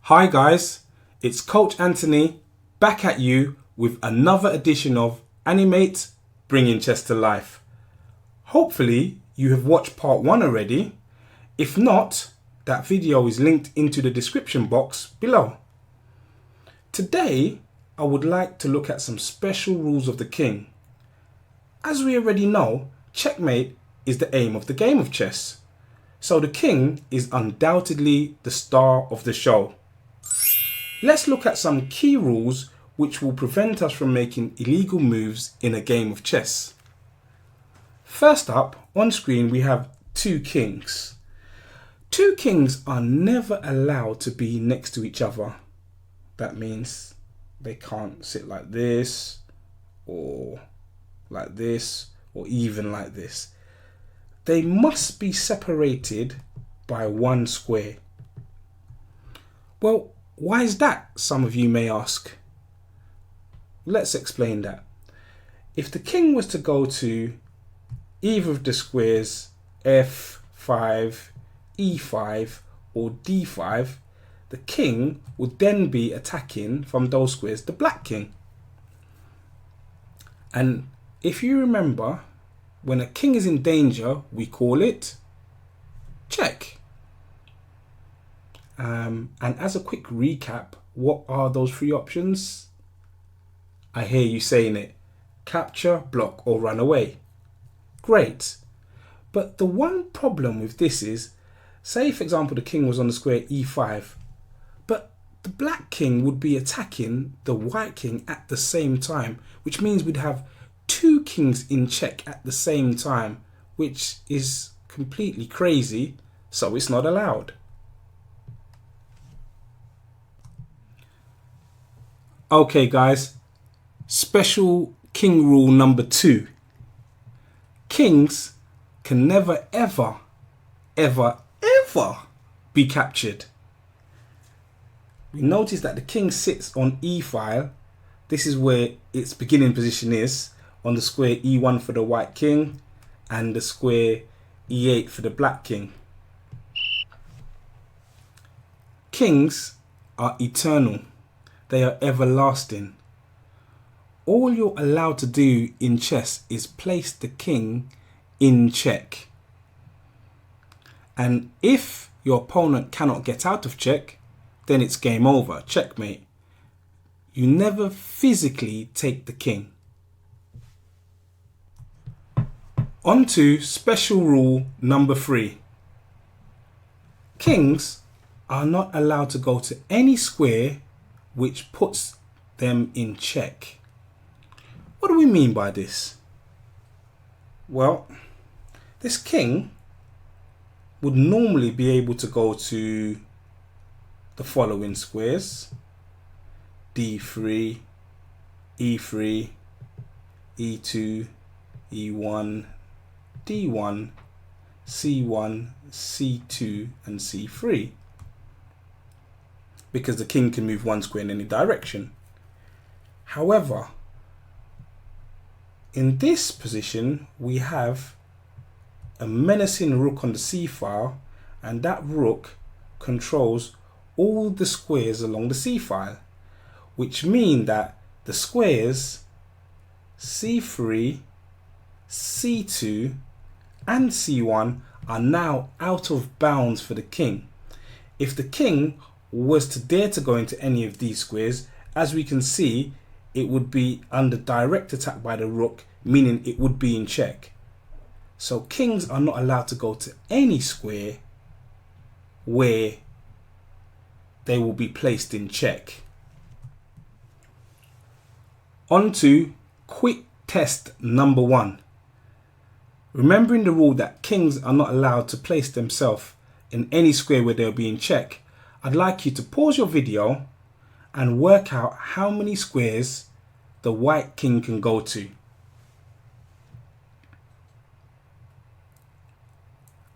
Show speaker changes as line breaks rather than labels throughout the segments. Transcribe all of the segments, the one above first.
Hi guys, it's Coach Anthony back at you with another edition of Animate, bringing chess to life. Hopefully you have watched part 1 already. If not, that video is linked into the description box below. Today I would like to look at some special rules of the king. As we already know, checkmate is the aim of the game of chess. So the king is undoubtedly the star of the show. Let's look at some key rules which will prevent us from making illegal moves in a game of chess. First up, on screen we have two kings. Two kings are never allowed to be next to each other. That means they can't sit like this, or like this, or even like this. They must be separated by one square. Well, why is that, some of you may ask? Let's explain that. If the king was to go to either of the squares f5, e5 or d5, the king would then be attacking from those squares the black king. And if you remember, when a king is in danger, we call it check. And as a quick recap, what are those three options? I hear you saying it: capture, block, or run away. Great. But the one problem with this is, say for example the king was on the square e5, but the black king would be attacking the white king at the same time, which means we'd have two kings in check at the same time, which is completely crazy, so it's not allowed. Okay guys, special king rule number 2. Kings can never ever be captured. We notice that the king sits on e file. This is where its beginning position is, on the square e1 for the white king and the square e8 for the black king. Kings are eternal. They are everlasting. All you're allowed to do in chess is place the king in check. And if your opponent cannot get out of check, then it's game over, checkmate. You never physically take the king. On to special rule number 3. Kings are not allowed to go to any square which puts them in check. What do we mean by this? Well, this king would normally be able to go to the following squares: d3, e3, e2, e1, d1, c1, c2 and c3, because the king can move one square in any direction. However, in this position we have a menacing rook on the c file, and that rook controls all the squares along the c file, which mean that the squares c3, c2 and c1 are now out of bounds for the king. If the king was to dare to go into any of these squares, as we can see, it would be under direct attack by the rook, meaning it would be in check. So kings are not allowed to go to any square where they will be placed in check. On to quick test number 1. Remembering the rule that kings are not allowed to place themselves in any square where they'll be in check, I'd like you to pause your video and work out how many squares the white king can go to.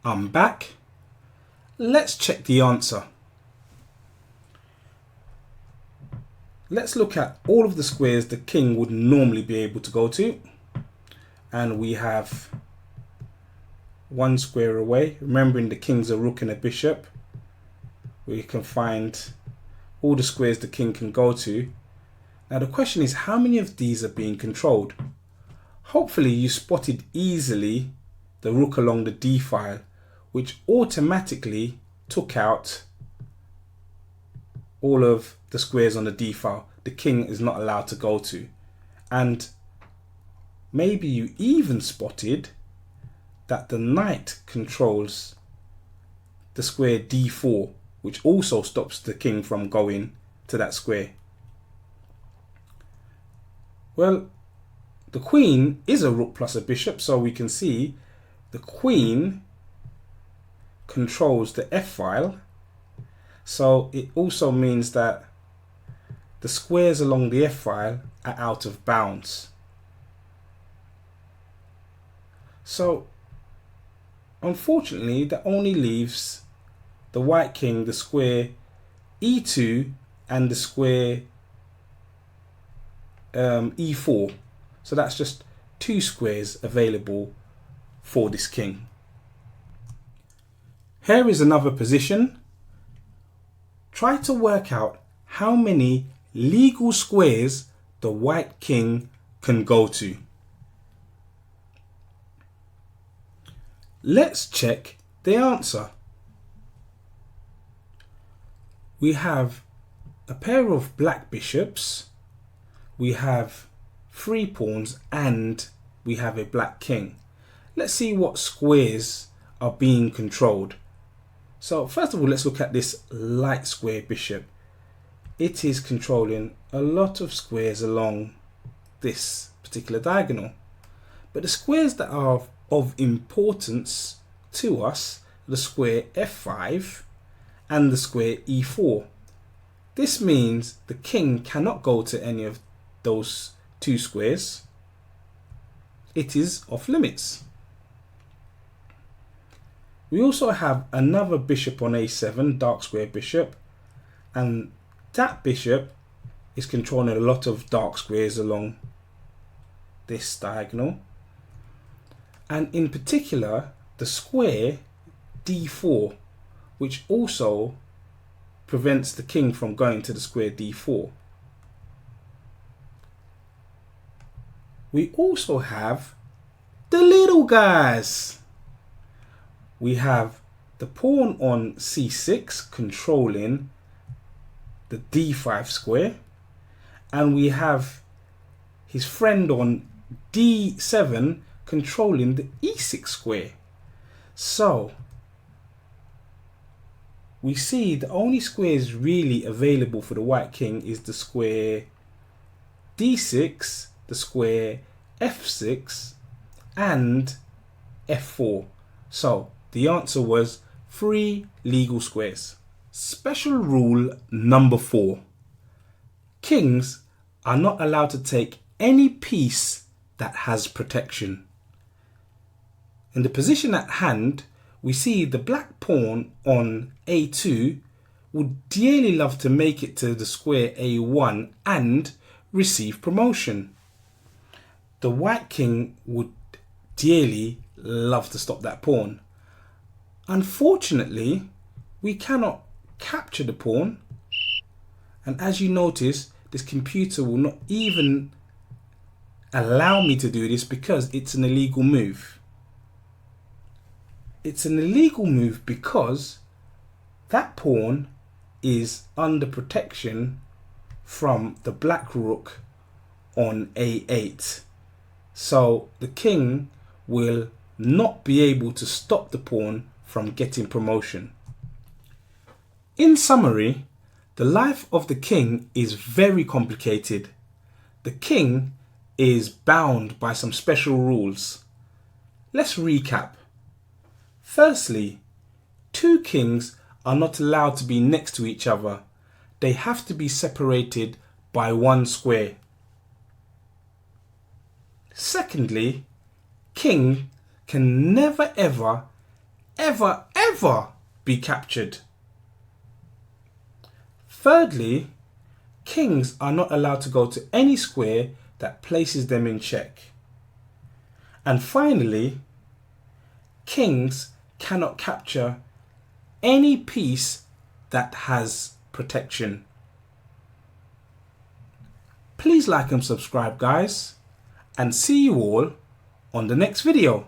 I'm back. Let's check the answer. Let's look at all of the squares the king would normally be able to go to. And we have one square away. Remembering the king's a rook and a bishop, we can find all the squares the king can go to. Now the question is, how many of these are being controlled? Hopefully you spotted easily the rook along the d file, which automatically took out all of the squares on the d file the king is not allowed to go to. And maybe you even spotted that the knight controls the square d4, which also stops the king from going to that square. Well, the queen is a rook plus a bishop, so we can see the queen controls the f file. So it also means that the squares along the f file are out of bounds. So unfortunately that only leaves the white king the square e2 and the square e4. So that's just two squares available for this king. Here is another position. Try to work out how many legal squares the white king can go to. Let's check the answer. We have a pair of black bishops, we have 3 pawns, and we have a black king. Let's see what squares are being controlled. So first of all, let's look at this light square bishop. It is controlling a lot of squares along this particular diagonal. But the squares that are of importance to us are the square f5 and the square e4. This means the king cannot go to any of those two squares. It is off limits. We also have another bishop on a7, dark square bishop, and that bishop is controlling a lot of dark squares along this diagonal, and in particular the square d4, which also prevents the king from going to the square d4. We also have the little guys. We have the pawn on c6 controlling the d5 square, and we have his friend on d7 controlling the e6 square. So we see the only squares really available for the white king is the square d6, the square f6, and f4. So the answer was 3 legal squares. Special rule number 4. Kings are not allowed to take any piece that has protection. In the position at hand, we see the black pawn on a2 would dearly love to make it to the square a1 and receive promotion. The white king would dearly love to stop that pawn. Unfortunately, we cannot capture the pawn, and as you notice, this computer will not even allow me to do this because it's an illegal move. It's an illegal move because that pawn is under protection from the black rook on a8. So the king will not be able to stop the pawn from getting promotion. In summary, the life of the king is very complicated. The king is bound by some special rules. Let's recap. Firstly, 2 kings are not allowed to be next to each other. They have to be separated by 1 square. Secondly, king can never ever be captured. Thirdly, kings are not allowed to go to any square that places them in check. And finally, kings cannot capture any piece that has protection. Please like and subscribe, guys, and see you all on the next video.